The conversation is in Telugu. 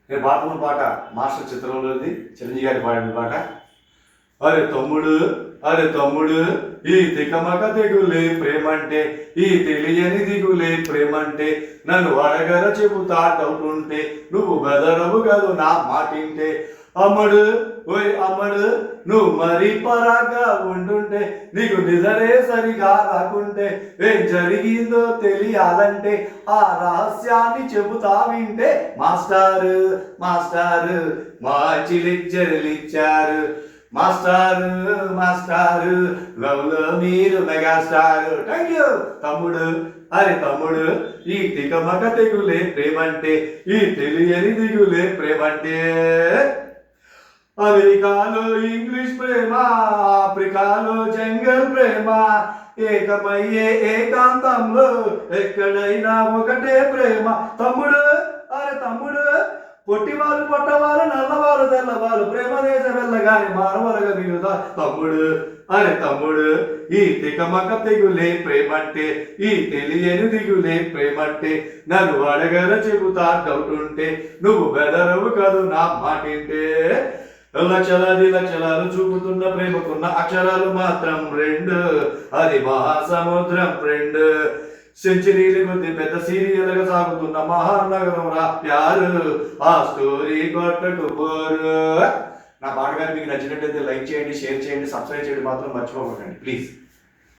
నేను పాడుతున్న పాట మాస్టర్ చిత్రంలోది చిరంజీవి గారి పాడిన పాట. అరే తమ్ముడు, అరే తమ్ముడు, ఈ తికమక తెగులే ప్రేమంటే, ఈ తెలియని దిగులే ప్రేమంటే, నన్ను అడగర చెబుతా డౌట్ ఉంటే, నువ్వు బెదరవు కాదు నా మాటింటే. అమ్మడు ఓయ్ అమ్మడు, నువ్వు మరీ పరాగా ఉంటుంటే, నీకు నిజరే సరిగా రాకుంటే, ఏం జరిగిందో తెలియాలంటే ఆ రహస్యాన్ని చెబుతా వింటే. మాస్టారు మాస్టారు మంచి లెక్చర్లు ఇచ్చారు, మాస్టారు మాస్టారు లవ్ లో మీరు మెగాస్టారు. థ్యాంక్ యూ తమ్ముడు. అరే తమ్ముడు, ఈ తికమక తెగులే ప్రేమంటే, ఈ తెలియని దిగులే ప్రేమంటే. అమెరికాలో ఇంగ్లీష్ ప్రేమ, ఆఫ్రికాలో జంగల్ ప్రేమ, ఏకమయ్యే ఏకాంతంలో ఎక్కడైనా ఒకటే ప్రేమ. తమ్ముడు, అరే తమ్ముడు, పొట్టివారు పొట్టవారు నల్లవారు తెల్లవారు ప్రేమ దేశ వెళ్ళగానే మానవరగా మిగులుతా. తమ్ముడు, అరే తమ్ముడు, ఈ తికమక తెగులే ప్రేమంటే, ఈ తెలియని దిగులే ప్రేమంటే, నన్ను అడగర చెబుతా డౌట్ ఉంటే, నువ్వు బెదరవు కాదు నా మాటింటే. లక్షలాది లక్షలాలు చూపుతున్న ప్రేమకున్న అక్షరాలు మాత్రం రెండు, అది మహాసముద్రం ఫ్రెండ్. సెంచరీలు కొద్ది పెద్ద సీరియల్గా సాగుతున్న మహానగరం రా ప్యారు, ఆ స్టోరీ కొట్టకు పోరు. నా పాట గారు మీకు నచ్చినట్టయితే లైక్ చేయండి, షేర్ చేయండి, సబ్స్క్రైబ్ చేయండి మాత్రం మర్చిపోకండి ప్లీజ్.